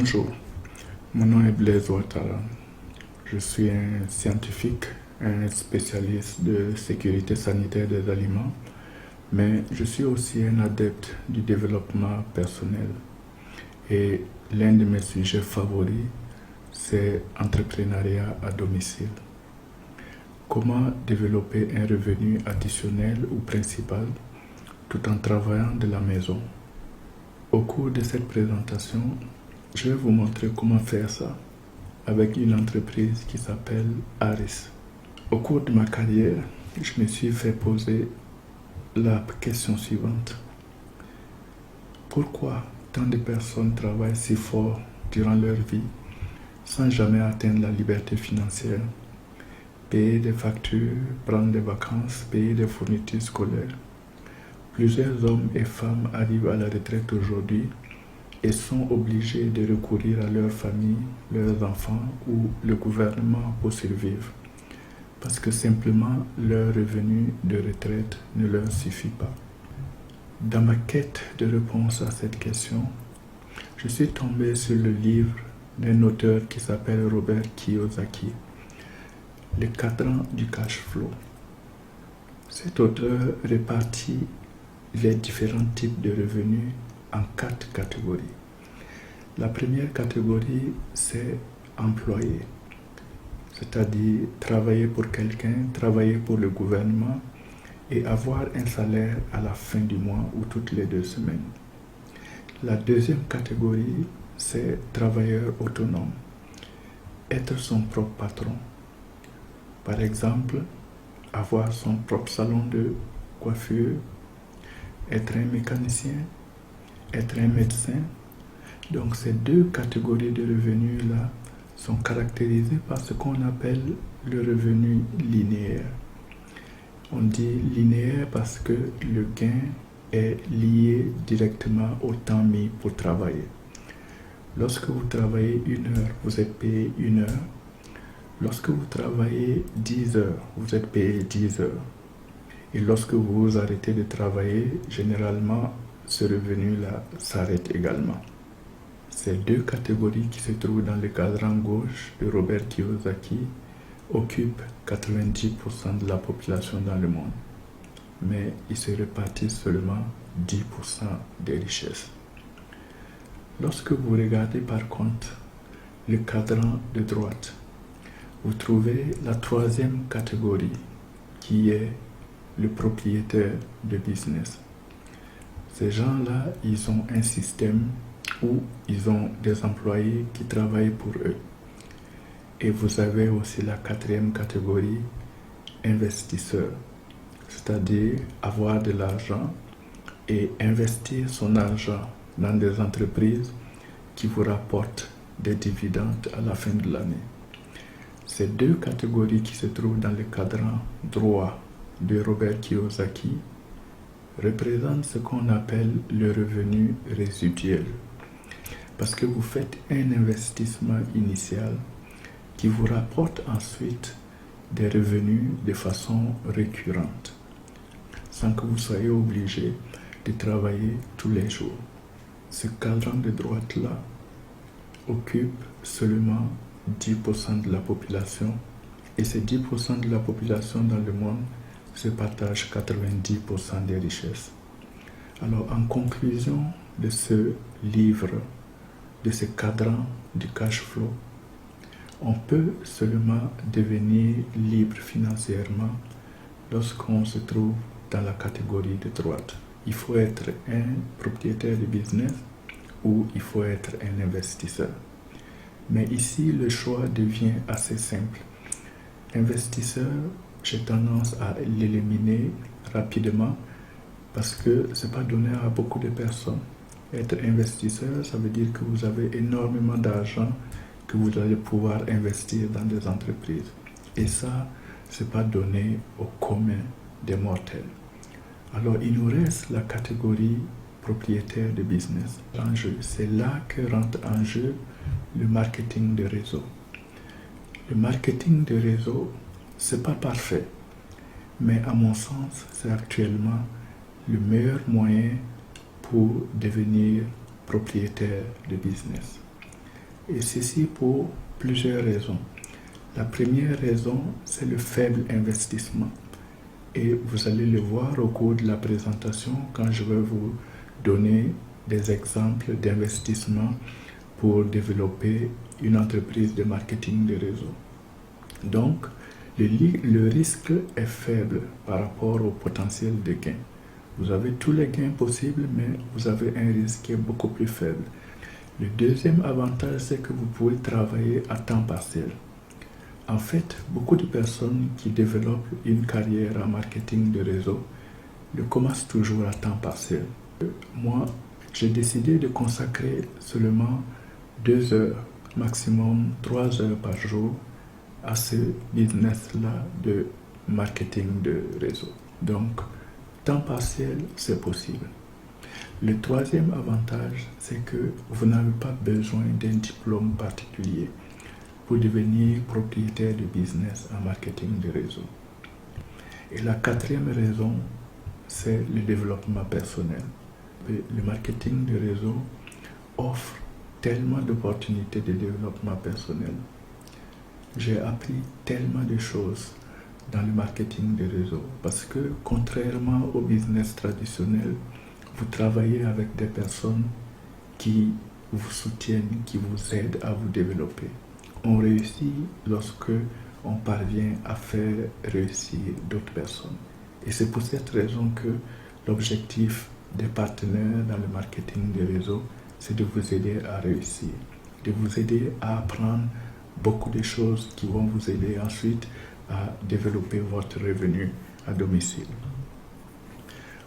Bonjour, mon nom est Blaise Ouattara. Je suis un scientifique, un spécialiste de sécurité sanitaire des aliments, mais je suis aussi un adepte du développement personnel. Et l'un de mes sujets favoris, c'est entrepreneuriat à domicile. Comment développer un revenu additionnel ou principal tout en travaillant de la maison? Au cours de cette présentation, je vais vous montrer comment faire ça avec une entreprise qui s'appelle Aris. Au cours de ma carrière, je me suis fait poser la question suivante. Pourquoi tant de personnes travaillent si fort durant leur vie sans jamais atteindre la liberté financière? Payer des factures, prendre des vacances, payer des fournitures scolaires. Plusieurs hommes et femmes arrivent à la retraite aujourd'hui et sont obligés de recourir à leur famille, leurs enfants ou le gouvernement pour survivre, parce que simplement leur revenu de retraite ne leur suffit pas. Dans ma quête de réponse à cette question, je suis tombé sur le livre d'un auteur qui s'appelle Robert Kiyosaki, Le cadran du cash flow. Cet auteur répartit les différents types de revenus en 4 catégories. La première catégorie, c'est employé, c'est-à-dire travailler pour quelqu'un, travailler pour le gouvernement et avoir un salaire à la fin du mois ou toutes les 2 semaines. La deuxième catégorie, c'est travailleur autonome, être son propre patron. Par exemple, avoir son propre salon de coiffure, être un mécanicien, être un médecin. Donc ces 2 catégories de revenus-là sont caractérisées par ce qu'on appelle le revenu linéaire. On dit linéaire parce que le gain est lié directement au temps mis pour travailler. Lorsque vous travaillez 1 heure, vous êtes payé 1 heure. Lorsque vous travaillez 10 heures, vous êtes payé 10 heures. Et lorsque vous arrêtez de travailler, généralement, ce revenu-là s'arrête également. Ces 2 catégories qui se trouvent dans le cadran gauche de Robert Kiyosaki occupent 90% de la population dans le monde. Mais ils se répartissent seulement 10% des richesses. Lorsque vous regardez par contre le cadran de droite, vous trouvez la 3e catégorie qui est le propriétaire de business. Ces gens-là, ils ont un système où ils ont des employés qui travaillent pour eux. Et vous avez aussi la 4e catégorie, investisseur, c'est-à-dire avoir de l'argent et investir son argent dans des entreprises qui vous rapportent des dividendes à la fin de l'année. Ces 2 catégories qui se trouvent dans le cadran droit de Robert Kiyosaki représentent ce qu'on appelle le revenu résiduel. Parce que vous faites un investissement initial qui vous rapporte ensuite des revenus de façon récurrente, sans que vous soyez obligé de travailler tous les jours. Ce cadran de droite-là occupe seulement 10% de la population, et ces 10% de la population dans le monde se partagent 90% des richesses. Alors, en conclusion de ce livre, de ce cadran du cash flow, on peut seulement devenir libre financièrement lorsqu'on se trouve dans la catégorie de droite. Il faut être un propriétaire de business ou il faut être un investisseur. Mais ici, le choix devient assez simple. Investisseur, j'ai tendance à l'éliminer rapidement parce que ce n'est pas donné à beaucoup de personnes. Être investisseur, ça veut dire que vous avez énormément d'argent que vous allez pouvoir investir dans des entreprises. Et ça, ce n'est pas donné au commun des mortels. Alors, il nous reste la catégorie propriétaire de business. C'est là que rentre en jeu le marketing de réseau. Le marketing de réseau, ce n'est pas parfait, mais à mon sens, c'est actuellement le meilleur moyen pour devenir propriétaire de business. Et ceci pour plusieurs raisons. La première raison, c'est le faible investissement. Et vous allez le voir au cours de la présentation quand je vais vous donner des exemples d'investissement pour développer une entreprise de marketing de réseau. Donc, le risque est faible par rapport au potentiel de gain. Vous avez tous les gains possibles, mais vous avez un risque qui est beaucoup plus faible. Le deuxième avantage, c'est que vous pouvez travailler à temps partiel. En fait, beaucoup de personnes qui développent une carrière en marketing de réseau le commencent toujours à temps partiel. Moi, j'ai décidé de consacrer seulement 2 heures, maximum 3 heures par jour à ce business-là de marketing de réseau. Donc, temps partiel, c'est possible. Le troisième avantage, c'est que vous n'avez pas besoin d'un diplôme particulier pour devenir propriétaire de business en marketing de réseau. Et la quatrième raison, c'est le développement personnel. Le marketing de réseau offre tellement d'opportunités de développement personnel. J'ai appris tellement de choses dans le marketing de réseau parce que contrairement au business traditionnel, vous travaillez avec des personnes qui vous soutiennent, qui vous aident à vous développer. On réussit lorsque on parvient à faire réussir d'autres personnes. Et c'est pour cette raison que l'objectif des partenaires dans le marketing de réseau, c'est de vous aider à réussir, de vous aider à apprendre beaucoup de choses qui vont vous aider ensuite à développer votre revenu à domicile.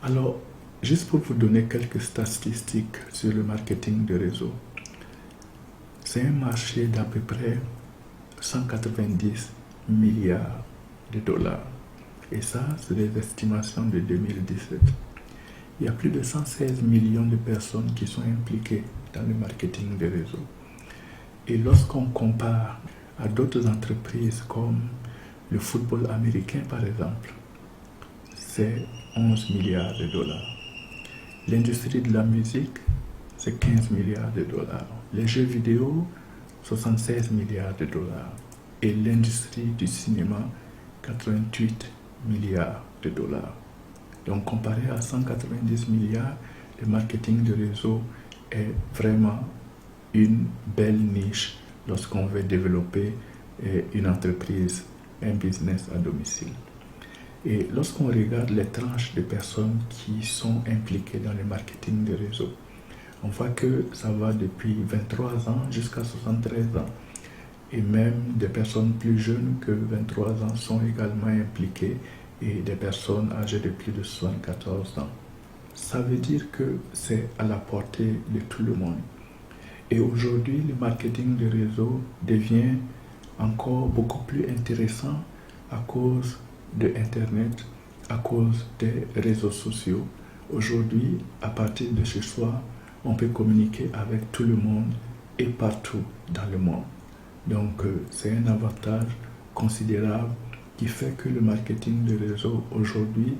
Alors, juste pour vous donner quelques statistiques sur le marketing de réseau, c'est un marché d'à peu près 190 milliards de dollars. Et ça, c'est des estimations de 2017. Il y a plus de 116 millions de personnes qui sont impliquées dans le marketing de réseau. Et lorsqu'on compare à d'autres entreprises comme le football américain par exemple, c'est 11 milliards de dollars. L'industrie de la musique, c'est 15 milliards de dollars. Les jeux vidéo, 76 milliards de dollars. Et l'industrie du cinéma, 88 milliards de dollars. Donc comparé à 190 milliards, le marketing de réseau est vraiment une belle niche lorsqu'on veut développer une entreprise, un business à domicile. Et lorsqu'on regarde les tranches de personnes qui sont impliquées dans le marketing de réseau, on voit que ça va depuis 23 ans jusqu'à 73 ans. Et même des personnes plus jeunes que 23 ans sont également impliquées et des personnes âgées de plus de 74 ans. Ça veut dire que c'est à la portée de tout le monde. Et aujourd'hui, le marketing de réseau devient encore beaucoup plus intéressant à cause de Internet, à cause des réseaux sociaux. Aujourd'hui, à partir de chez soi, on peut communiquer avec tout le monde et partout dans le monde. Donc, c'est un avantage considérable qui fait que le marketing de réseau aujourd'hui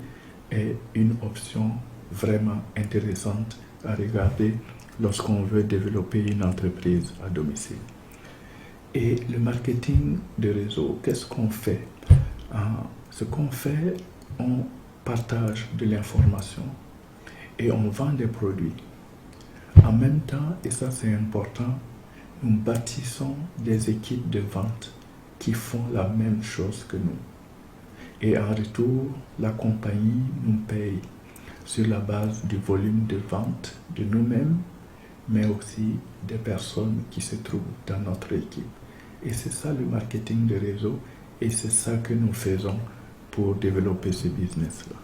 est une option vraiment intéressante à regarder lorsqu'on veut développer une entreprise à domicile. Et le marketing de réseau, qu'est-ce qu'on fait? Ce qu'on fait, on partage de l'information et on vend des produits. En même temps, et ça c'est important, nous bâtissons des équipes de vente qui font la même chose que nous. Et en retour, la compagnie nous paye sur la base du volume de vente de nous-mêmes, mais aussi des personnes qui se trouvent dans notre équipe. Et c'est ça le marketing de réseau et c'est ça que nous faisons pour développer ce business-là.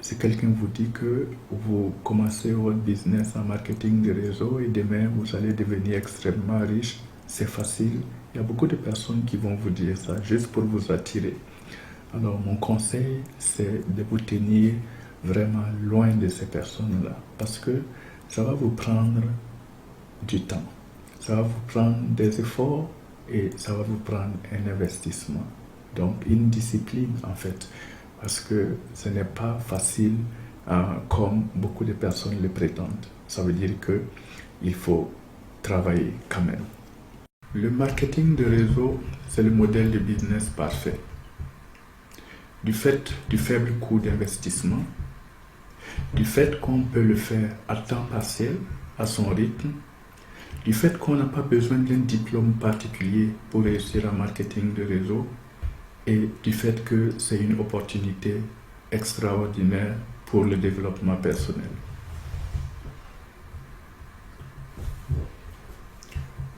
Si quelqu'un vous dit que vous commencez votre business en marketing de réseau et demain vous allez devenir extrêmement riche, c'est facile. Il y a beaucoup de personnes qui vont vous dire ça juste pour vous attirer. Alors mon conseil, c'est de vous tenir vraiment loin de ces personnes-là parce que ça va vous prendre du temps, ça va vous prendre des efforts et ça va vous prendre un investissement. Donc une discipline en fait, parce que ce n'est pas facile comme beaucoup de personnes le prétendent. Ça veut dire qu'il faut travailler quand même. Le marketing de réseau, c'est le modèle de business parfait. Du fait du faible coût d'investissement, du fait qu'on peut le faire à temps partiel, à son rythme, du fait qu'on n'a pas besoin d'un diplôme particulier pour réussir en marketing de réseau, et du fait que c'est une opportunité extraordinaire pour le développement personnel.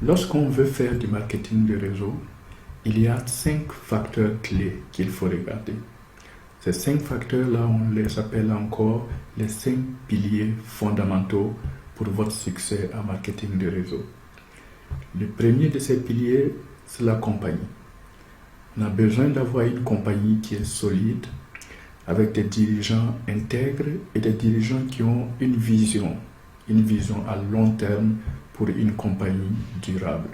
Lorsqu'on veut faire du marketing de réseau, il y a 5 facteurs clés qu'il faut regarder. Ces 5 facteurs-là, on les appelle encore les 5 piliers fondamentaux pour votre succès en marketing de réseau. Le premier de ces piliers, c'est la compagnie. On a besoin d'avoir une compagnie qui est solide, avec des dirigeants intègres et des dirigeants qui ont une vision à long terme pour une compagnie durable.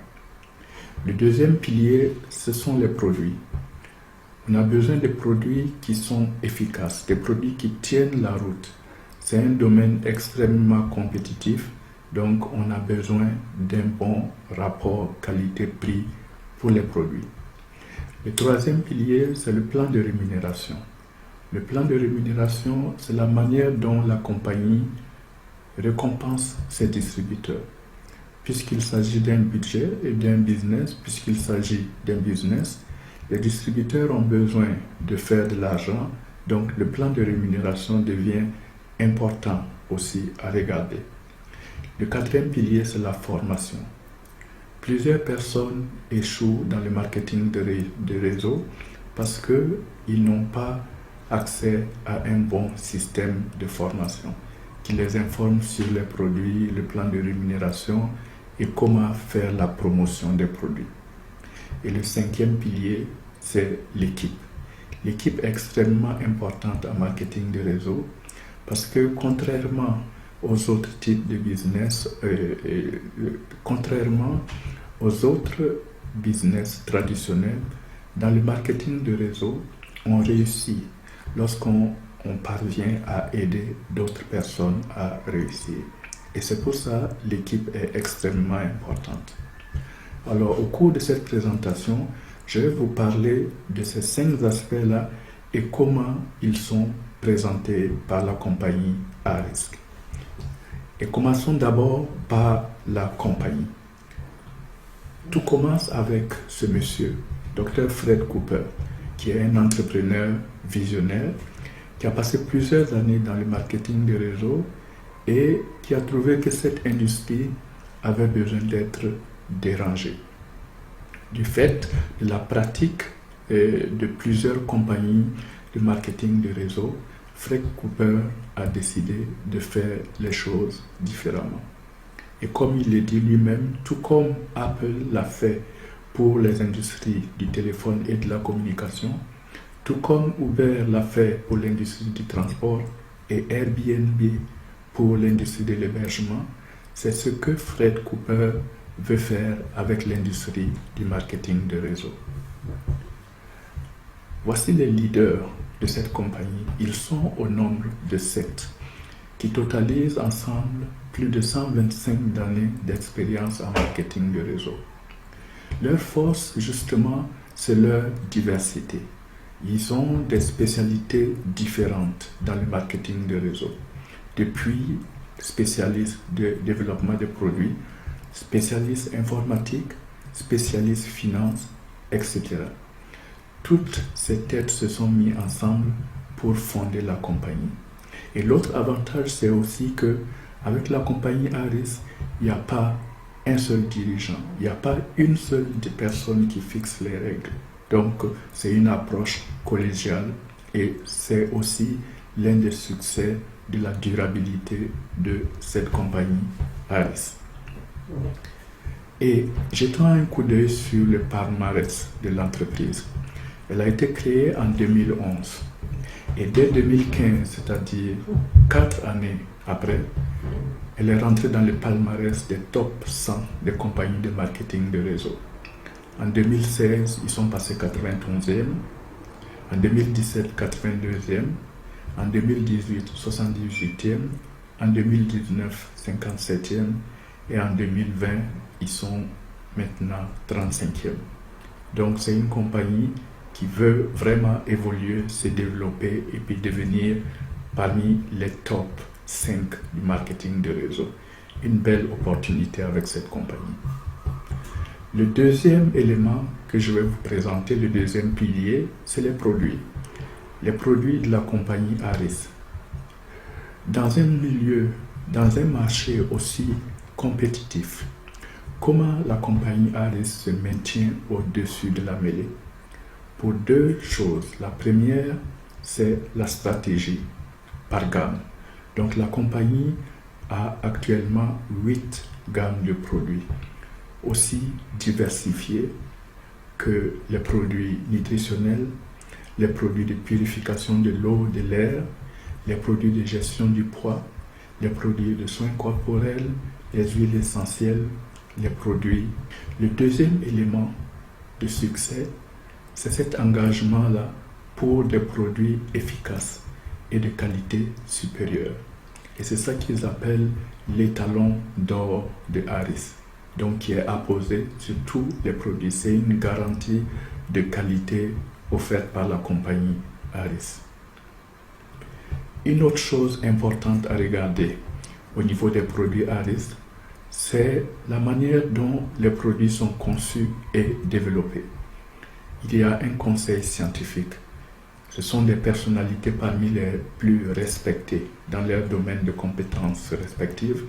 Le deuxième pilier, ce sont les produits. On a besoin de produits qui sont efficaces, des produits qui tiennent la route. C'est un domaine extrêmement compétitif, donc on a besoin d'un bon rapport qualité-prix pour les produits. Le troisième pilier, c'est le plan de rémunération. Le plan de rémunération, c'est la manière dont la compagnie récompense ses distributeurs. Puisqu'il s'agit d'un budget et d'un business, les distributeurs ont besoin de faire de l'argent, donc le plan de rémunération devient important aussi à regarder. Le quatrième pilier, c'est la formation. Plusieurs personnes échouent dans le marketing de réseau parce qu'ils n'ont pas accès à un bon système de formation qui les informe sur les produits, le plan de rémunération et comment faire la promotion des produits. Et le cinquième pilier, c'est l'équipe. L'équipe est extrêmement importante en marketing de réseau parce que contrairement aux autres types de business, contrairement aux autres business traditionnels, dans le marketing de réseau, on réussit lorsqu'on parvient à aider d'autres personnes à réussir. Et c'est pour ça que l'équipe est extrêmement importante. Alors, au cours de cette présentation, je vais vous parler de ces 5 aspects-là et comment ils sont présentés par la compagnie Arisk. Et commençons d'abord par la compagnie. Tout commence avec ce monsieur, Dr. Fred Cooper, qui est un entrepreneur visionnaire, qui a passé plusieurs années dans le marketing de réseau et qui a trouvé que cette industrie avait besoin d'être dérangée. Du fait de la pratique de plusieurs compagnies de marketing de réseau, Fred Cooper a décidé de faire les choses différemment. Et comme il le dit lui-même, tout comme Apple l'a fait pour les industries du téléphone et de la communication, tout comme Uber l'a fait pour l'industrie du transport et Airbnb pour l'industrie de l'hébergement, c'est ce que Fred Cooper veut faire avec l'industrie du marketing de réseau. Voici les leaders de cette compagnie. Ils sont au nombre de 7, qui totalisent ensemble plus de 125 années d'expérience en marketing de réseau. Leur force, justement, c'est leur diversité. Ils ont des spécialités différentes dans le marketing de réseau. Depuis spécialistes de développement de produits, spécialistes informatiques, spécialistes finance, etc. Toutes ces têtes se sont mises ensemble pour fonder la compagnie. Et l'autre avantage, c'est aussi que avec la compagnie Arisk, il n'y a pas un seul dirigeant, il n'y a pas une seule personne qui fixe les règles. Donc, c'est une approche collégiale et c'est aussi l'un des succès de la durabilité de cette compagnie Arisk. Et jetant un coup d'œil sur le palmarès de l'entreprise, elle a été créée en 2011. Et dès 2015, c'est-à-dire 4 années après, elle est rentrée dans le palmarès des top 100 des compagnies de marketing de réseau. En 2016, ils sont passés 91e. En 2017, 82e. En 2018, 78e. En 2019, 57e. Et en 2020, ils sont maintenant 35e. Donc c'est une compagnie qui veut vraiment évoluer, se développer et puis devenir parmi les top 5 du marketing de réseau. Une belle opportunité avec cette compagnie. Le deuxième élément que je vais vous présenter, le deuxième pilier, c'est les produits. Les produits de la compagnie Harris. Dans un marché aussi compétitif, comment la compagnie Harris se maintient au-dessus de la mêlée? Pour deux choses. La première, c'est la stratégie par gamme. Donc la compagnie a actuellement 8 gammes de produits, aussi diversifiées que les produits nutritionnels, les produits de purification de l'eau, de l'air, les produits de gestion du poids, les produits de soins corporels, les huiles essentielles, les produits. Le deuxième élément de succès, c'est cet engagement-là pour des produits efficaces et de qualité supérieure. Et c'est ça qu'ils appellent l'étalon d'or de Harris, donc qui est apposé sur tous les produits. C'est une garantie de qualité offerte par la compagnie Harris. Une autre chose importante à regarder au niveau des produits Harris, c'est la manière dont les produits sont conçus et développés. Il y a un conseil scientifique. Ce sont des personnalités parmi les plus respectées dans leur domaine de compétences respectives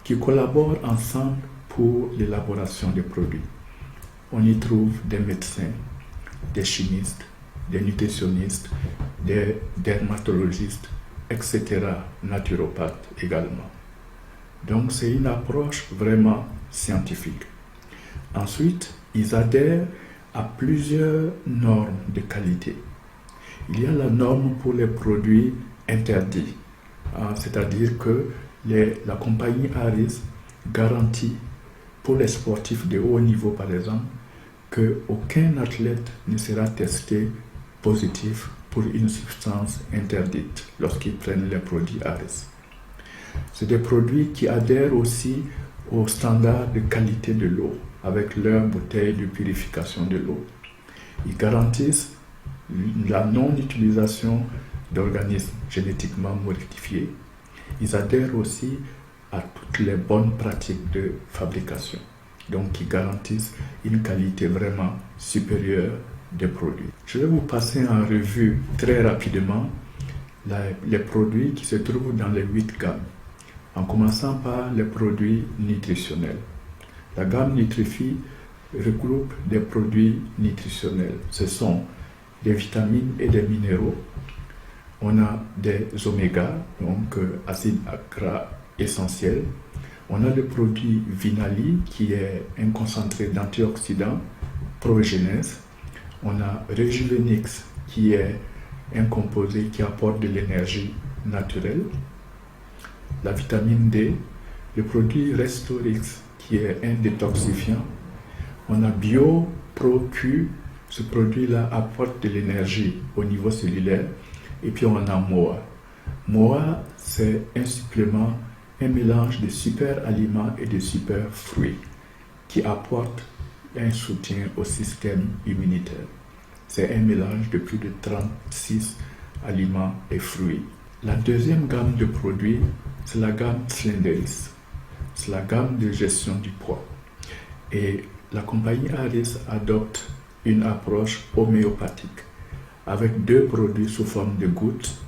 qui collaborent ensemble pour l'élaboration des produits. On y trouve des médecins, des chimistes, des nutritionnistes, des dermatologistes, etc., naturopathes également. Donc c'est une approche vraiment scientifique. Ensuite, ils adhèrent à plusieurs normes de qualité. Il y a la norme pour les produits interdits, c'est-à-dire que la compagnie Harris garantit pour les sportifs de haut niveau, par exemple, qu'aucun athlète ne sera testé positif pour une substance interdite lorsqu'ils prennent les produits Harris. C'est des produits qui adhèrent aussi aux standards de qualité de l'eau avec leurs bouteilles de purification de l'eau. Ils garantissent la non-utilisation d'organismes génétiquement modifiés. Ils adhèrent aussi à toutes les bonnes pratiques de fabrication. Donc, ils garantissent une qualité vraiment supérieure des produits. Je vais vous passer en revue très rapidement les produits qui se trouvent dans les 8 gammes, en commençant par les produits nutritionnels. La gamme Nutrify regroupe des produits nutritionnels. Ce sont des vitamines et des minéraux. On a des oméga, donc acides gras essentiels. On a le produit Vinali, qui est un concentré d'antioxydants progénèse. On a Rejuvenix, qui est un composé qui apporte de l'énergie naturelle. La vitamine D, le produit Restorix, qui est un détoxifiant. On a BioProQ, ce produit-là apporte de l'énergie au niveau cellulaire. Et puis on a MOA. MOA, c'est un supplément, un mélange de super aliments et de super fruits qui apporte un soutien au système immunitaire. C'est un mélange de plus de 36 aliments et fruits. La deuxième gamme de produits, c'est la gamme Slenderis. C'est la gamme de gestion du poids. Et la compagnie Harris adopte une approche homéopathique avec 2 produits sous forme de gouttes,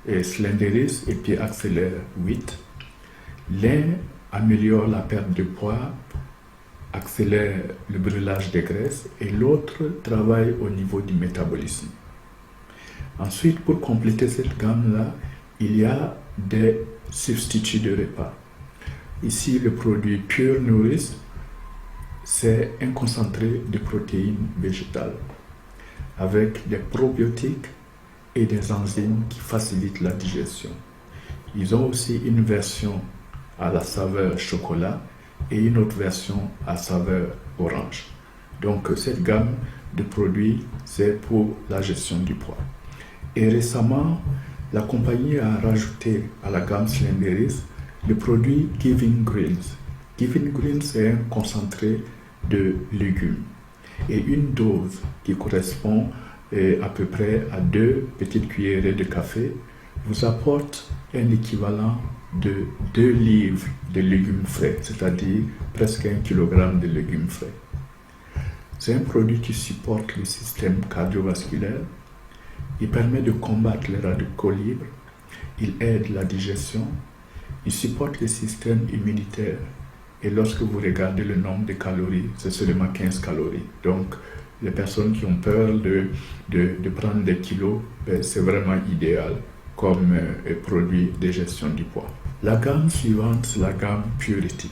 et Slenderis et puis Accélère 8. L'un améliore la perte de poids, accélère le brûlage des graisses, et l'autre travaille au niveau du métabolisme. Ensuite, pour compléter cette gamme-là, il y a des substituts de repas. Ici, le produit Pure Nourish, c'est un concentré de protéines végétales avec des probiotiques et des enzymes qui facilitent la digestion. Ils ont aussi une version à la saveur chocolat et une autre version à saveur orange. Donc cette gamme de produits, c'est pour la gestion du poids. Et récemment, la compagnie a rajouté à la gamme Slenderis le produit Giving Greens. Giving Greens est un concentré de légumes. Et une dose qui correspond à peu près à 2 petites cuillerées de café vous apporte un équivalent de 2 livres de légumes frais, c'est-à-dire presque 1 kg de légumes frais. C'est un produit qui supporte le système cardiovasculaire, il permet de combattre les radicaux libres, il aide la digestion, il supporte le système immunitaire. Et lorsque vous regardez le nombre de calories, c'est seulement 15 calories. Donc, les personnes qui ont peur de prendre des kilos, c'est vraiment idéal comme produit de gestion du poids. La gamme suivante, c'est la gamme Purity.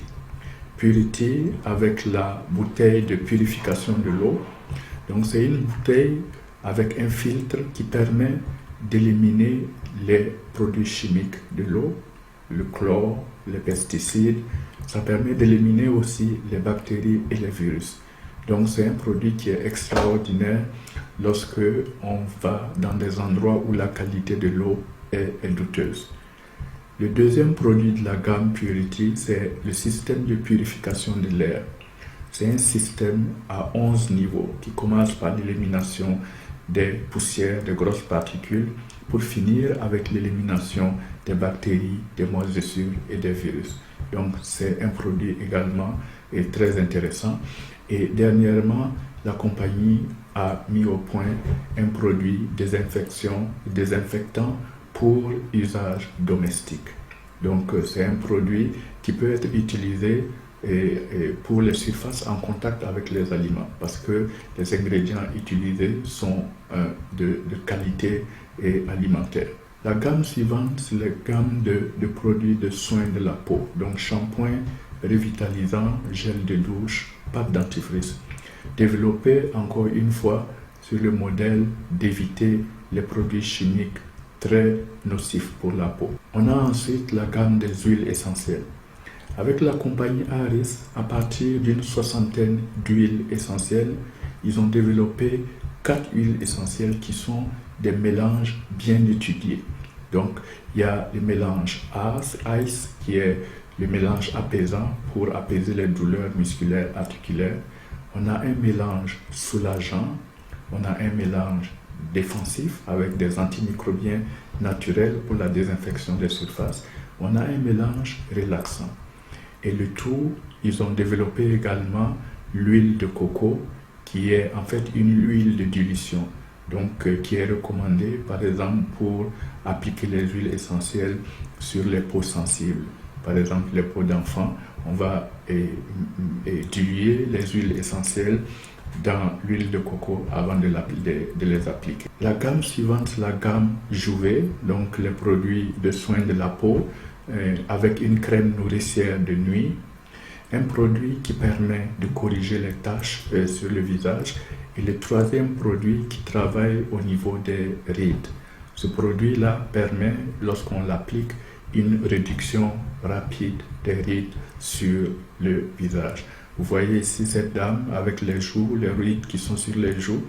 Purity avec la bouteille de purification de l'eau. Donc, c'est une bouteille avec un filtre qui permet d'éliminer les produits chimiques de l'eau, le chlore, les pesticides. Ça permet d'éliminer aussi les bactéries et les virus. Donc c'est un produit qui est extraordinaire lorsque on va dans des endroits où la qualité de l'eau est douteuse. Le deuxième produit de la gamme Purity, c'est le système de purification de l'air. C'est un système à 11 niveaux qui commence par l'élimination des poussières, des grosses particules, pour finir avec l'élimination des bactéries, des moisissures et des virus. Donc c'est un produit également très intéressant. Et dernièrement, la compagnie a mis au point un produit désinfectant pour usage domestique. Donc c'est un produit qui peut être utilisé pour les surfaces en contact avec les aliments, parce que les ingrédients utilisés sont de qualité alimentaire. La gamme suivante, c'est la gamme de produits de soins de la peau, donc shampoing revitalisant, gel de douche, pâte dentifrice, développé encore une fois sur le modèle d'éviter les produits chimiques très nocifs pour la peau. On a ensuite la gamme des huiles essentielles. Avec la compagnie Harris, à partir d'une 60aine d'huiles essentielles, ils ont développé 4 huiles essentielles qui sont des mélanges bien étudiés. Donc, il y a le mélange ICE qui est le mélange apaisant pour apaiser les douleurs musculaires articulaires. On a un mélange soulageant, on a un mélange défensif avec des antimicrobiens naturels pour la désinfection des surfaces. On a un mélange relaxant. Et le tout, ils ont développé également l'huile de coco qui est en fait une huile de dilution, donc qui est recommandée par exemple pour appliquer les huiles essentielles sur les peaux sensibles. Par exemple, les peaux d'enfants, on va diluer les huiles essentielles dans l'huile de coco avant de les appliquer. La gamme suivante, c'est la gamme Jouvet, donc les produits de soins de la peau avec une crème nourricière de nuit, un produit qui permet de corriger les taches sur le visage, et le troisième produit qui travaille au niveau des rides. Ce produit-là permet, lorsqu'on l'applique, une réduction rapide des rides sur le visage. Vous voyez ici cette dame avec les joues, les rides qui sont sur les joues.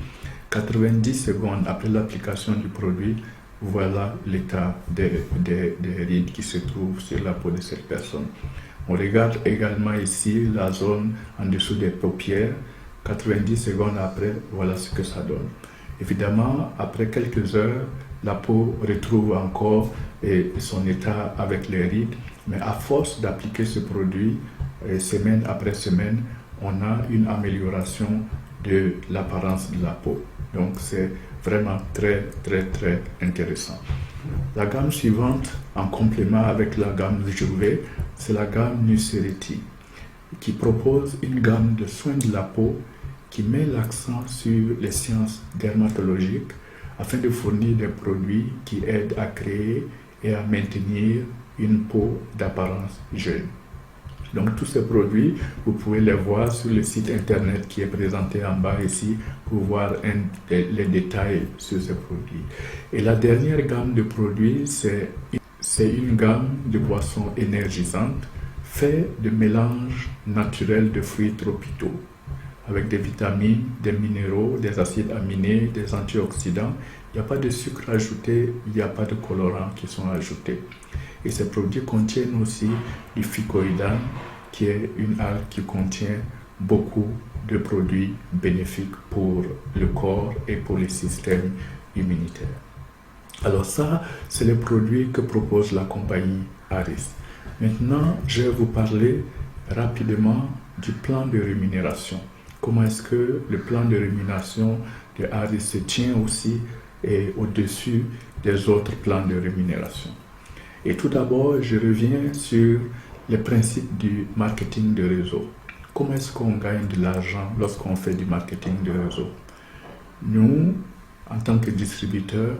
90 secondes après l'application du produit, voilà l'état des rides qui se trouvent sur la peau de cette personne. On regarde également ici la zone en dessous des paupières. 90 secondes après, voilà ce que ça donne. Évidemment, après quelques heures, la peau retrouve encore son état avec les rides, mais à force d'appliquer ce produit, semaine après semaine, on a une amélioration de l'apparence de la peau. Donc c'est vraiment très intéressant. La gamme suivante, en complément avec la gamme Jouvet, c'est la gamme Nucerity, qui propose une gamme de soins de la peau qui met l'accent sur les sciences dermatologiques afin de fournir des produits qui aident à créer et à maintenir une peau d'apparence jeune. Donc tous ces produits, vous pouvez les voir sur le site internet qui est présenté en bas ici pour voir les détails sur ces produits. Et la dernière gamme de produits, c'est une gamme de boissons énergisantes faite de mélanges naturels de fruits tropicaux avec des vitamines, des minéraux, des acides aminés, des antioxydants. Il n'y a pas de sucre ajouté, il n'y a pas de colorants qui sont ajoutés. Et ces produits contiennent aussi du phycoïdane, qui est une algue qui contient beaucoup de produits bénéfiques pour le corps et pour les systèmes immunitaires. Alors ça, c'est les produits que propose la compagnie Harris. Maintenant, je vais vous parler rapidement du plan de rémunération. Comment est-ce que le plan de rémunération de Harris se tient aussi au-dessus des autres plans de rémunération. Et tout d'abord, je reviens sur les principes du marketing de réseau. Comment est-ce qu'on gagne de l'argent lorsqu'on fait du marketing de réseau? Nous, en tant que distributeurs,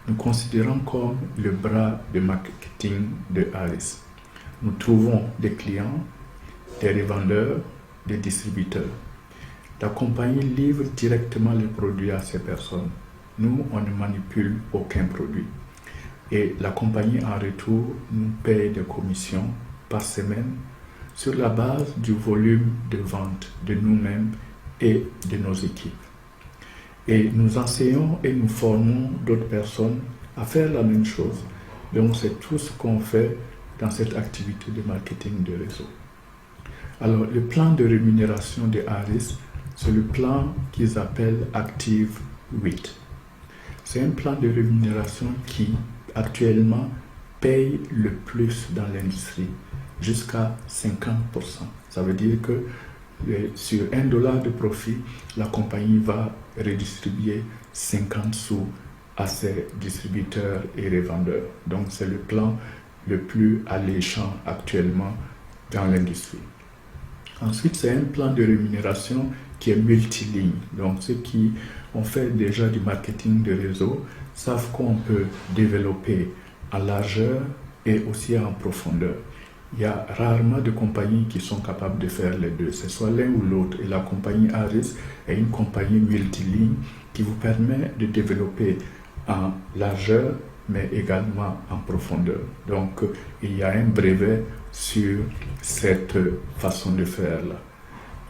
nous considérons comme le bras de marketing de Harris. Nous trouvons des clients, des revendeurs, des distributeurs. La compagnie livre directement les produits à ces personnes. Nous, on ne manipule aucun produit. Et la compagnie, en retour, nous paye des commissions par semaine sur la base du volume de vente de nous-mêmes et de nos équipes. Et nous enseignons et nous formons d'autres personnes à faire la même chose. Donc, c'est tout ce qu'on fait dans cette activité de marketing de réseau. Alors, le plan de rémunération de Harris, c'est le plan qu'ils appellent Active 8. C'est un plan de rémunération qui, actuellement, paye le plus dans l'industrie, jusqu'à 50%. Ça veut dire que sur $1 de profit, la compagnie va redistribuer 50 sous à ses distributeurs et revendeurs. Donc, c'est le plan le plus alléchant actuellement dans l'industrie. Ensuite, c'est un plan de rémunération qui est multiligne. Donc, ceux qui ont fait déjà du marketing de réseau savent qu'on peut développer en largeur et aussi en profondeur. Il y a rarement de compagnies qui sont capables de faire les deux. C'est soit l'un ou l'autre. Et la compagnie Harris est une compagnie multiligne qui vous permet de développer en largeur, mais également en profondeur. Donc, il y a un brevet sur cette façon de faire-là.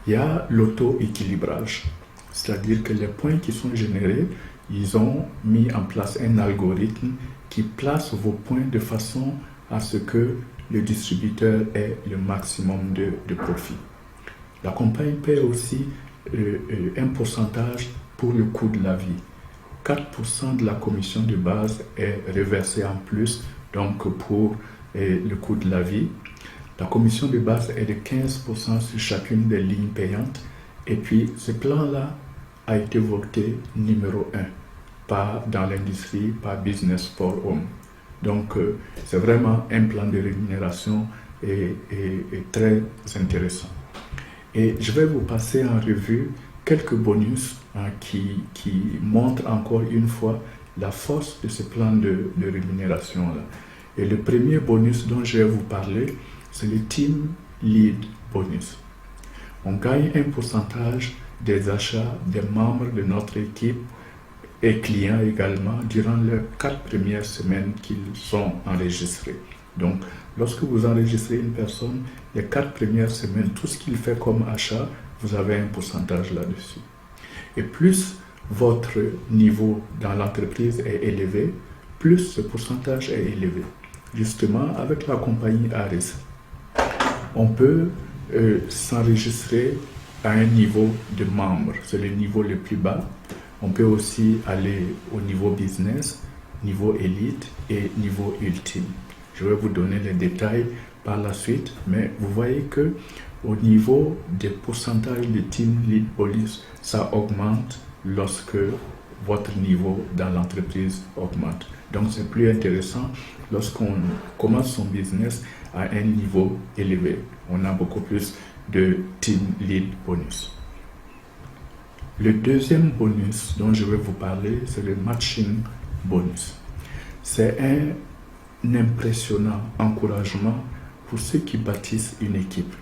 Il y a l'auto-équilibrage, c'est-à-dire que les points qui sont générés, ils ont mis en place un algorithme qui place vos points de façon à ce que le distributeur ait le maximum de profit. La compagnie paie aussi un pourcentage pour le coût de la vie. 4% de la commission de base est reversée en plus, donc pour le coût de la vie. La commission de base est de 15% sur chacune des lignes payantes. Et puis, ce plan-là a été voté numéro 1 dans l'industrie, par Business for Home. Donc, c'est vraiment un plan de rémunération et très intéressant. Et je vais vous passer en revue quelques bonus qui montrent encore une fois la force de ce plan de rémunération-là. Et le premier bonus dont je vais vous parler, c'est le Team Lead Bonus. On gagne un pourcentage des achats des membres de notre équipe et clients également durant les 4 premières semaines qu'ils sont enregistrés. Donc, lorsque vous enregistrez une personne, les 4 premières semaines, tout ce qu'il fait comme achat, vous avez un pourcentage là-dessus. Et plus votre niveau dans l'entreprise est élevé, plus ce pourcentage est élevé. Justement, avec la compagnie Harris, on peut s'enregistrer à un niveau de membre. C'est le niveau le plus bas. On peut aussi aller au niveau business, niveau élite et niveau ultime. Je vais vous donner les détails par la suite, mais vous voyez que au niveau des pourcentages de Team Lead Bonus, ça augmente lorsque votre niveau dans l'entreprise augmente. Donc c'est plus intéressant lorsqu'on commence son business à un niveau élevé. On a beaucoup plus de Team Lead Bonus. Le deuxième bonus dont je vais vous parler, c'est le Matching Bonus. C'est un impressionnant encouragement pour ceux qui bâtissent une équipe.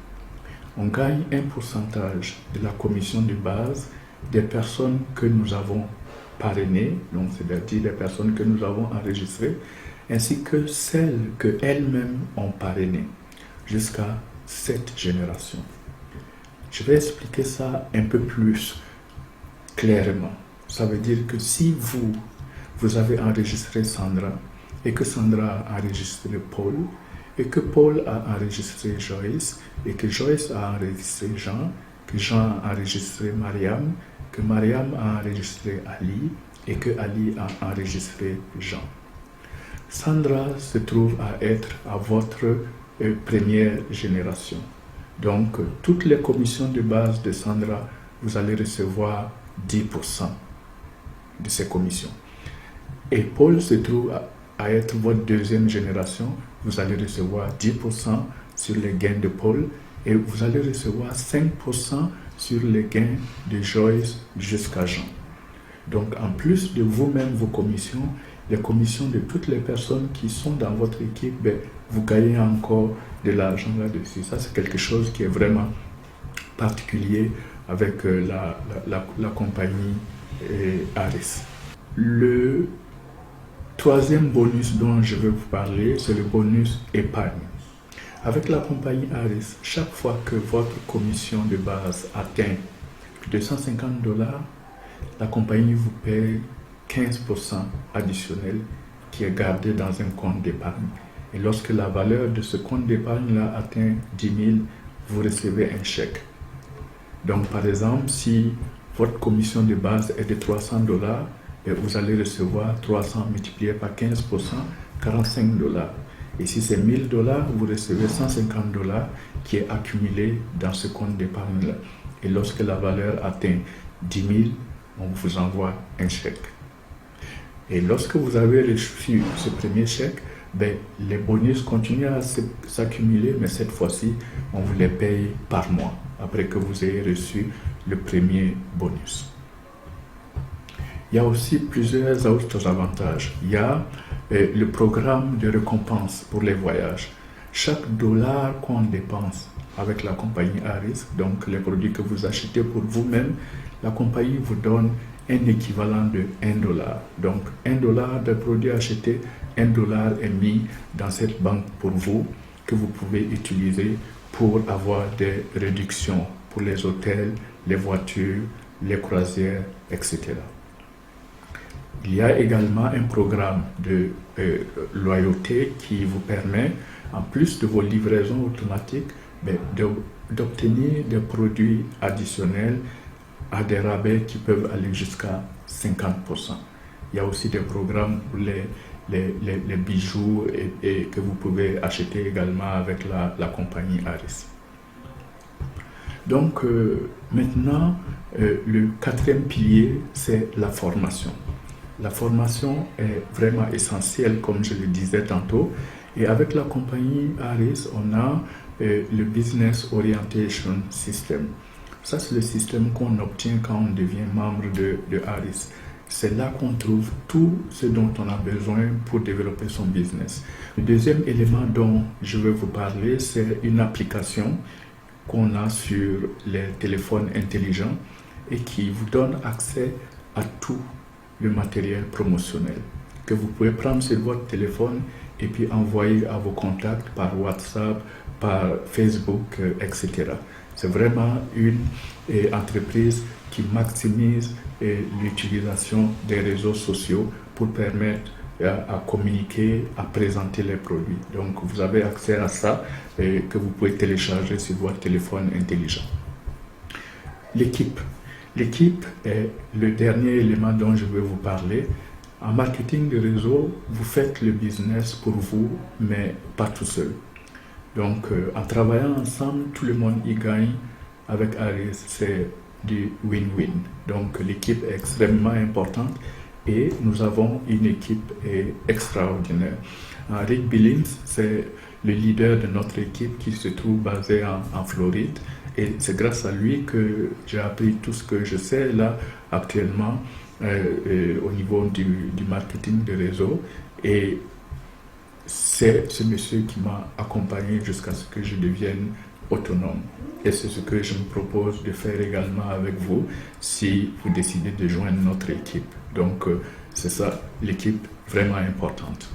On gagne un pourcentage de la commission de base des personnes que nous avons parrainées, donc c'est-à-dire des personnes que nous avons enregistrées, ainsi que celles qu'elles-mêmes ont parrainées, jusqu'à 7 générations. Je vais expliquer ça un peu plus clairement. Ça veut dire que si vous avez enregistré Sandra, et que Sandra a enregistré Paul, et que Paul a enregistré Joyce, et que Joyce a enregistré Jean, que Jean a enregistré Mariam, que Mariam a enregistré Ali et que Ali a enregistré Jean. Sandra se trouve à être à votre première génération. Donc, toutes les commissions de base de Sandra, vous allez recevoir 10% de ces commissions. Et Paul se trouve à être votre deuxième génération. Vous allez recevoir 10% sur les gains de Paul et vous allez recevoir 5% sur les gains de Joyce jusqu'à Jean. Donc, en plus de vous-même, vos commissions, les commissions de toutes les personnes qui sont dans votre équipe, vous gagnez encore de l'argent là-dessus. Ça, c'est quelque chose qui est vraiment particulier avec la compagnie Harris. Le troisième bonus dont je veux vous parler, c'est le bonus épargne. Avec la compagnie Harris, chaque fois que votre commission de base atteint $250, la compagnie vous paye 15% additionnel qui est gardé dans un compte d'épargne. Et lorsque la valeur de ce compte d'épargne-là atteint 10 000, vous recevez un chèque. Donc, par exemple, si votre commission de base est de $300, vous allez recevoir 300 multiplié par 15%, $45. Et si c'est $1000, vous recevez $150 qui est accumulé dans ce compte d'épargne-là. Et lorsque la valeur atteint 10 000, on vous envoie un chèque. Et lorsque vous avez reçu ce premier chèque, les bonus continuent à s'accumuler, mais cette fois-ci, on vous les paye par mois, après que vous ayez reçu le premier bonus. Il y a aussi plusieurs autres avantages. Il y a le programme de récompense pour les voyages. Chaque dollar qu'on dépense avec la compagnie Harris, donc les produits que vous achetez pour vous-même, la compagnie vous donne un équivalent de $1. Donc, $1 de produit acheté, $1 est mis dans cette banque pour vous, que vous pouvez utiliser pour avoir des réductions pour les hôtels, les voitures, les croisières, etc. Il y a également un programme de loyauté qui vous permet, en plus de vos livraisons automatiques, d'obtenir des produits additionnels à des rabais qui peuvent aller jusqu'à 50%. Il y a aussi des programmes pour les bijoux et que vous pouvez acheter également avec la compagnie Harris. Donc maintenant, le quatrième pilier, c'est la formation. La formation est vraiment essentielle, comme je le disais tantôt. Et avec la compagnie Harris, on a le Business Orientation System. Ça, c'est le système qu'on obtient quand on devient membre de Harris. C'est là qu'on trouve tout ce dont on a besoin pour développer son business. Le deuxième élément dont je veux vous parler, c'est une application qu'on a sur les téléphones intelligents et qui vous donne accès à tout le matériel promotionnel que vous pouvez prendre sur votre téléphone et puis envoyer à vos contacts par WhatsApp, par Facebook, etc. C'est vraiment une entreprise qui maximise l'utilisation des réseaux sociaux pour permettre à communiquer, à présenter les produits. Donc vous avez accès à ça que vous pouvez télécharger sur votre téléphone intelligent. L'équipe. L'équipe est le dernier élément dont je veux vous parler. En marketing de réseau, vous faites le business pour vous, mais pas tout seul. Donc, en travaillant ensemble, tout le monde y gagne. Avec Harris, c'est du win-win. Donc, l'équipe est extrêmement importante et nous avons une équipe extraordinaire. Rick Billings, c'est le leader de notre équipe qui se trouve basé en Floride. Et c'est grâce à lui que j'ai appris tout ce que je sais là actuellement au niveau du marketing de réseau. Et c'est ce monsieur qui m'a accompagné jusqu'à ce que je devienne autonome. Et c'est ce que je me propose de faire également avec vous si vous décidez de joindre notre équipe. Donc c'est ça, l'équipe vraiment importante.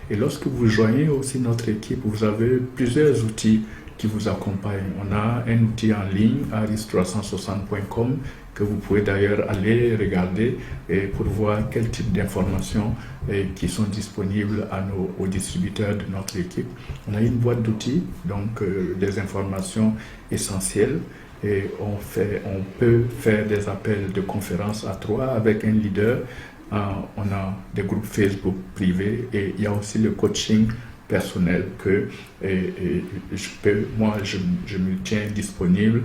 Et lorsque vous joignez aussi notre équipe, vous avez plusieurs outils qui vous accompagnent. On a un outil en ligne, harris360.com, que vous pouvez d'ailleurs aller regarder pour voir quel type d'informations qui sont disponibles aux distributeurs de notre équipe. On a une boîte d'outils, donc des informations essentielles. et on peut faire des appels de conférences à 3 avec un leader. On a des groupes Facebook privés et il y a aussi le coaching personnel que je me tiens disponible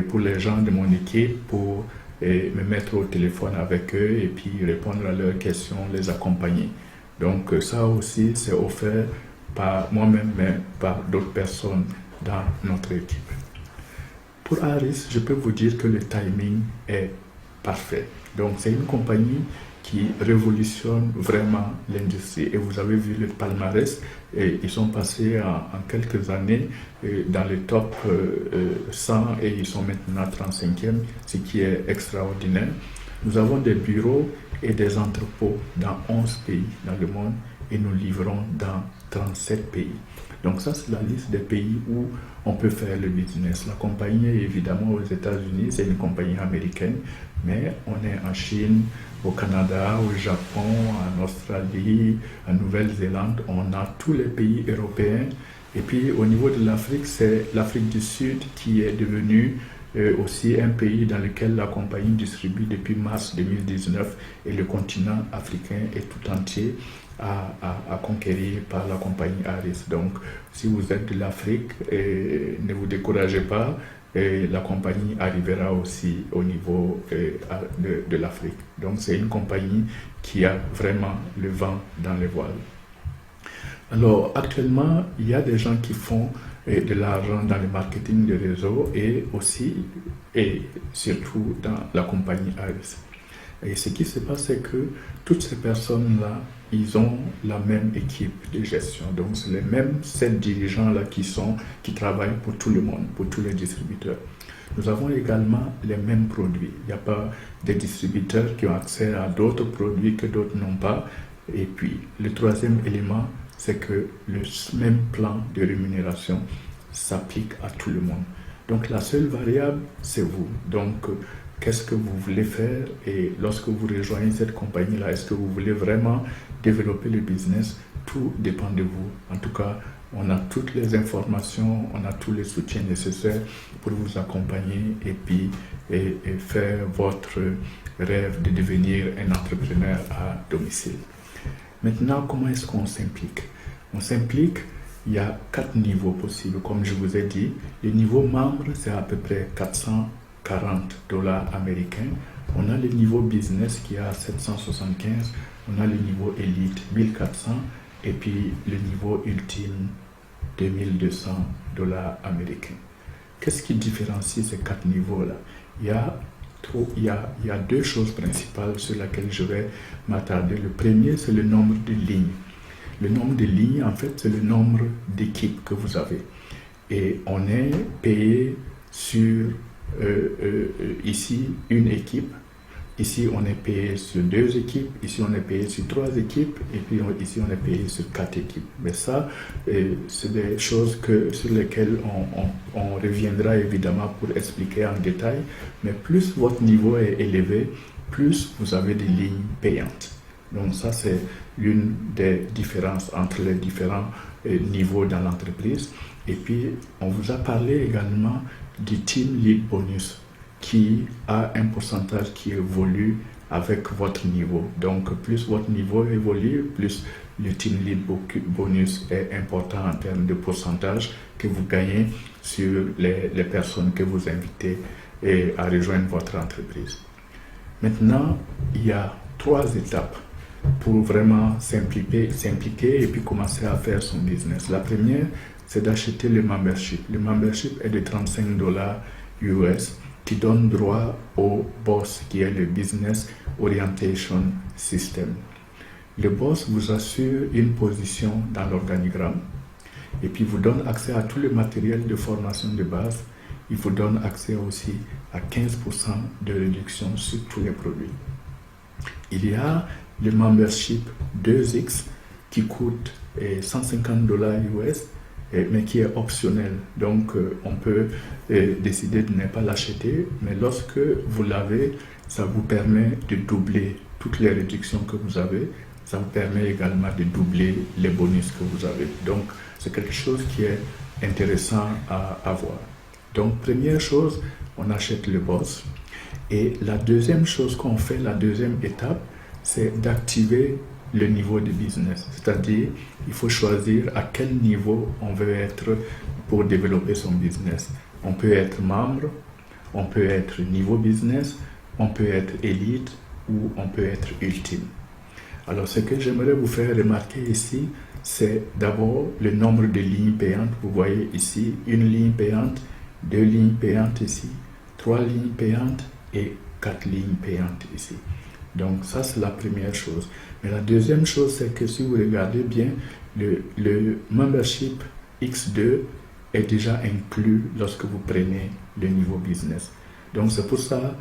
pour les gens de mon équipe pour me mettre au téléphone avec eux et puis répondre à leurs questions, les accompagner. Donc ça aussi c'est offert par moi-même mais par d'autres personnes dans notre équipe. Pour Aris, je peux vous dire que le timing est parfait. Donc c'est une compagnie qui révolutionne vraiment l'industrie. Et vous avez vu le palmarès, et ils sont passés en quelques années dans le top 100 et ils sont maintenant 35e, ce qui est extraordinaire. Nous avons des bureaux et des entrepôts dans 11 pays dans le monde et nous livrons dans 37 pays. Donc ça, c'est la liste des pays où on peut faire le business. La compagnie est évidemment aux États-Unis, c'est une compagnie américaine, mais on est en Chine, au Canada, au Japon, en Australie, en Nouvelle-Zélande. On a tous les pays européens. Et puis au niveau de l'Afrique, c'est l'Afrique du Sud qui est devenue aussi un pays dans lequel la compagnie distribue depuis mars 2019 et le continent africain est tout entier à conquérir par la compagnie Aris. Donc, si vous êtes de l'Afrique, ne vous découragez pas, la compagnie arrivera aussi au niveau de l'Afrique. Donc, c'est une compagnie qui a vraiment le vent dans les voiles. Alors, actuellement, il y a des gens qui font de l'argent dans le marketing de réseau et aussi, et surtout dans la compagnie Aris. Et ce qui se passe, c'est que toutes ces personnes-là, ils ont la même équipe de gestion. Donc, c'est les mêmes 7 dirigeants-là qui travaillent pour tout le monde, pour tous les distributeurs. Nous avons également les mêmes produits. Il n'y a pas des distributeurs qui ont accès à d'autres produits que d'autres n'ont pas. Et puis, le troisième élément, c'est que le même plan de rémunération s'applique à tout le monde. Donc, la seule variable, c'est vous. Donc, qu'est-ce que vous voulez faire et lorsque vous rejoignez cette compagnie-là, est-ce que vous voulez vraiment développer le business? Tout dépend de vous. En tout cas, on a toutes les informations, on a tous les soutiens nécessaires pour vous accompagner et puis faire votre rêve de devenir un entrepreneur à domicile. Maintenant, comment est-ce qu'on s'implique? On s'implique, il y a 4 niveaux possibles. Comme je vous ai dit, le niveau membre, c'est à peu près $440 américains. On a le niveau business qui est à 775, on a le niveau élite 1400 et puis le niveau ultime $2200 américains. Qu'est-ce qui différencie ces 4 niveaux-là? Il y a 2 choses principales sur lesquelles je vais m'attarder. Le premier, c'est le nombre de lignes. Le nombre de lignes, en fait, c'est le nombre d'équipes que vous avez. Et on est payé sur, ici, une équipe. Ici, on est payé sur 2 équipes. Ici, on est payé sur 3 équipes. Et puis, ici, on est payé sur 4 équipes. Mais ça, c'est des choses sur lesquelles on reviendra évidemment pour expliquer en détail. Mais plus votre niveau est élevé, plus vous avez des lignes payantes. Donc ça, c'est l'une des différences entre les différents niveaux dans l'entreprise. Et puis, on vous a parlé également du Team Lead Bonus qui a un pourcentage qui évolue avec votre niveau. Donc, plus votre niveau évolue, plus le Team Lead Bonus est important en termes de pourcentage que vous gagnez sur les personnes que vous invitez à rejoindre votre entreprise. Maintenant, il y a 3 étapes pour vraiment s'impliquer et puis commencer à faire son business. La première, c'est d'acheter le membership. Le membership est de $35 US qui donne droit au BOSS, qui est le Business Orientation System. Le BOSS vous assure une position dans l'organigramme et puis vous donne accès à tout le matériel de formation de base. Il vous donne accès aussi à 15% de réduction sur tous les produits. Il y a le membership 2X qui coûte $150 US, mais qui est optionnel. Donc, on peut décider de ne pas l'acheter, mais lorsque vous l'avez, ça vous permet de doubler toutes les réductions que vous avez. Ça vous permet également de doubler les bonus que vous avez. Donc, c'est quelque chose qui est intéressant à avoir. Donc, première chose, on achète le boss. Et la deuxième chose qu'on fait, la deuxième étape, c'est d'activer le niveau de business. C'est-à-dire, il faut choisir à quel niveau on veut être pour développer son business. On peut être membre, on peut être niveau business, on peut être élite ou on peut être ultime. Alors, ce que j'aimerais vous faire remarquer ici, c'est d'abord le nombre de lignes payantes. Vous voyez ici, une ligne payante, 2 lignes payantes ici, 3 lignes payantes et 4 lignes payantes ici. Donc ça, c'est la première chose. Mais la deuxième chose, c'est que si vous regardez bien, le membership X2 est déjà inclus lorsque vous prenez le niveau business. Donc c'est pour ça,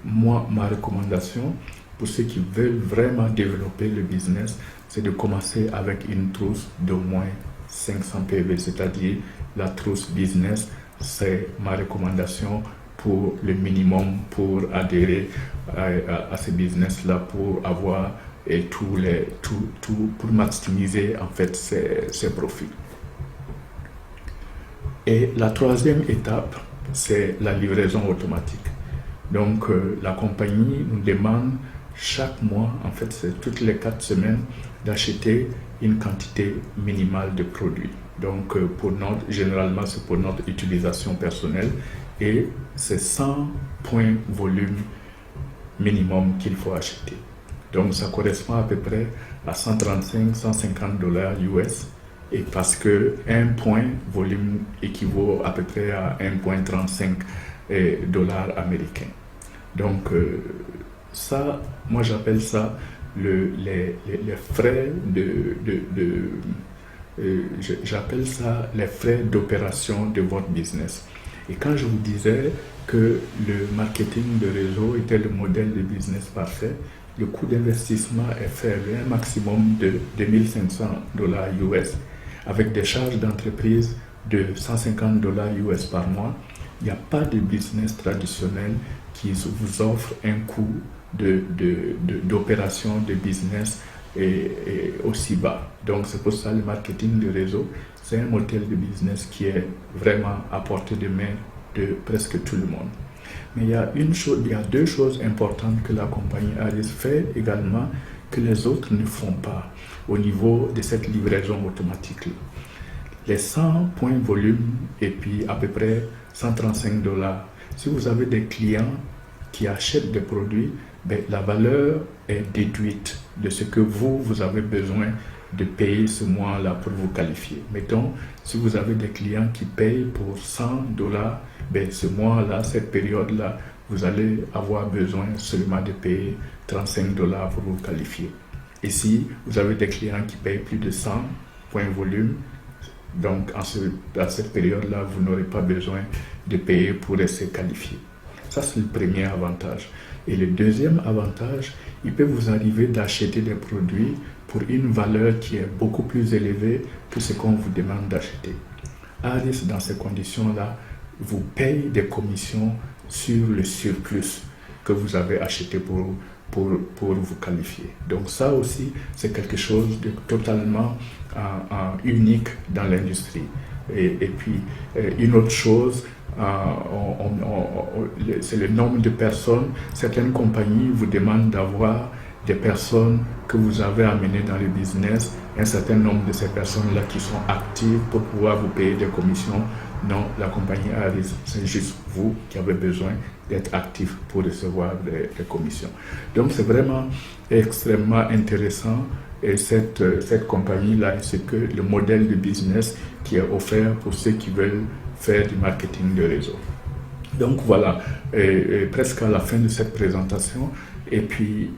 moi, ma recommandation, pour ceux qui veulent vraiment développer le business, c'est de commencer avec une trousse d'au moins 500 PV, c'est-à-dire la trousse business. C'est ma recommandation pour le minimum pour adhérer à ce business-là, pour avoir pour maximiser en fait ses profits. Et la troisième étape, c'est la livraison automatique. Donc la compagnie nous demande chaque mois, en fait c'est toutes les 4 semaines, d'acheter une quantité minimale de produits. Donc généralement c'est pour notre utilisation personnelle et c'est 100 points volume minimum qu'il faut acheter. Donc ça correspond à peu près à 135-150 dollars US, et parce que un point volume équivaut à peu près à 1,35 dollars américains. Donc ça, moi j'appelle ça les frais j'appelle ça les frais d'opération de votre business. Et quand je vous disais que le marketing de réseau était le modèle de business parfait, le coût d'investissement est faible, un maximum de 2500 dollars US, avec des charges d'entreprise de 150 dollars US par mois. Il n'y a pas de business traditionnel qui vous offre un coût d'opération de business et aussi bas. Donc c'est pour ça le marketing de réseau, c'est un modèle de business qui est vraiment à portée de main de presque tout le monde. Mais il y a deux choses importantes que la compagnie Aris fait également que les autres ne font pas au niveau de cette livraison automatique. Les 100 points volume et puis à peu près 135 dollars. Si vous avez des clients qui achètent des produits, la valeur est déduite de ce que vous avez besoin de payer ce mois-là pour vous qualifier. Mettons, si vous avez des clients qui payent pour 100 dollars, ce mois-là, cette période-là, vous allez avoir besoin seulement de payer 35 dollars pour vous qualifier. Et si vous avez des clients qui payent plus de 100 points volume, donc à cette période-là, vous n'aurez pas besoin de payer pour rester qualifié. Ça, c'est le premier avantage. Et le deuxième avantage, il peut vous arriver d'acheter des produits pour une valeur qui est beaucoup plus élevée que ce qu'on vous demande d'acheter. Aris, dans ces conditions-là, vous paye des commissions sur le surplus que vous avez acheté pour vous qualifier. Donc ça aussi, c'est quelque chose de totalement unique dans l'industrie. Et puis, une autre chose, c'est le nombre de personnes. Certaines compagnies vous demandent d'avoir des personnes que vous avez amenées dans le business, un certain nombre de ces personnes-là qui sont actives pour pouvoir vous payer des commissions. Non, la compagnie Aris, c'est juste vous qui avez besoin d'être actif pour recevoir des commissions. Donc c'est vraiment extrêmement intéressant, et cette compagnie-là, c'est que le modèle de business qui est offert pour ceux qui veulent faire du marketing de réseau. Donc voilà, presque à la fin de cette présentation. Et puis,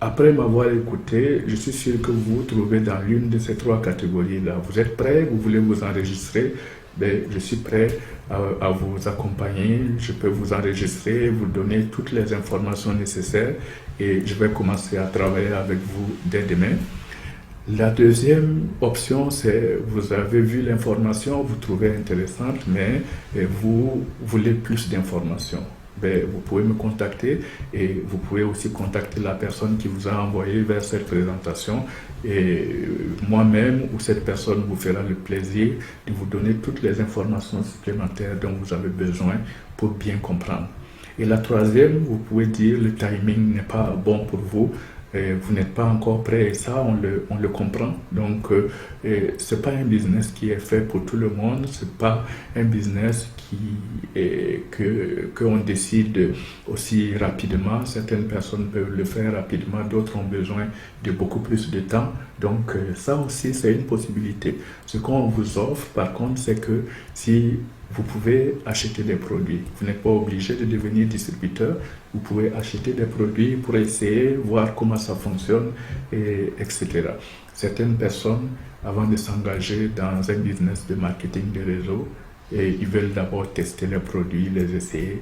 après m'avoir écouté, je suis sûr que vous vous trouvez dans l'une de ces 3 catégories-là. Vous êtes prêts, vous voulez vous enregistrer, je suis prêt à vous accompagner. Je peux vous enregistrer, vous donner toutes les informations nécessaires et je vais commencer à travailler avec vous dès demain. La deuxième option, c'est vous avez vu l'information, vous trouvez intéressante, mais vous voulez plus d'informations. vous pouvez me contacter et vous pouvez aussi contacter la personne qui vous a envoyé vers cette présentation et moi-même ou cette personne vous fera le plaisir de vous donner toutes les informations supplémentaires dont vous avez besoin pour bien comprendre. Et la troisième, vous pouvez dire le timing n'est pas bon pour vous. Vous n'êtes pas encore prêt et ça on le comprend. Donc c'est pas un business qui est fait pour tout le monde, c'est pas un business que on décide aussi rapidement. Certaines personnes peuvent le faire rapidement, d'autres ont besoin de beaucoup plus de temps. Donc ça aussi c'est une possibilité. Ce qu'on vous offre par contre, c'est que si vous pouvez acheter des produits. Vous n'êtes pas obligé de devenir distributeur. Vous pouvez acheter des produits pour essayer, voir comment ça fonctionne, etc. Certaines personnes, avant de s'engager dans un business de marketing de réseau, ils veulent d'abord tester les produits, les essayer.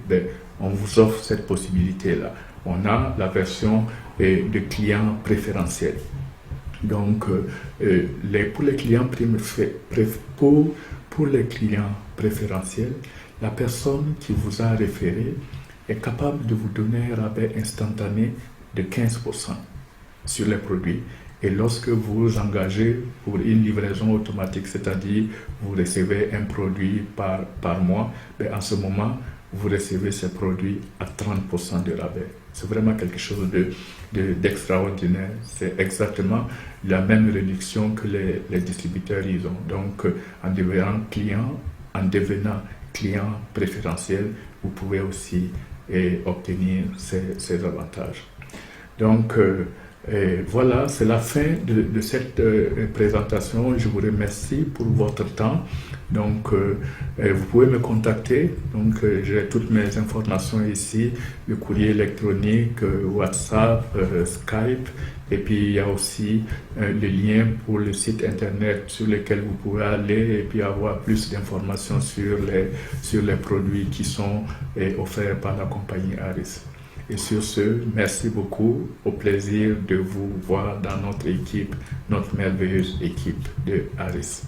On vous offre cette possibilité-là. On a la version de client préférentiel. Donc, pour les clients pour les clients préférentiels, la personne qui vous a référé est capable de vous donner un rabais instantané de 15% sur les produits. Et lorsque vous vous engagez pour une livraison automatique, c'est-à-dire vous recevez un produit par mois, en ce moment, vous recevez ces produits à 30% de rabais. C'est vraiment quelque chose d'extraordinaire. C'est exactement la même réduction que les distributeurs ils ont. Donc, en devenant client préférentiel, vous pouvez aussi obtenir ces avantages. Donc, voilà, c'est la fin de cette présentation. Je vous remercie pour votre temps. Donc, vous pouvez me contacter. Donc, j'ai toutes mes informations ici, le courrier électronique, WhatsApp, Skype. Et puis, il y a aussi le lien pour le site internet sur lequel vous pouvez aller et puis avoir plus d'informations sur les produits qui sont offerts par la compagnie Aris. Et sur ce, merci beaucoup. Au plaisir de vous voir dans notre équipe, notre merveilleuse équipe de Aris.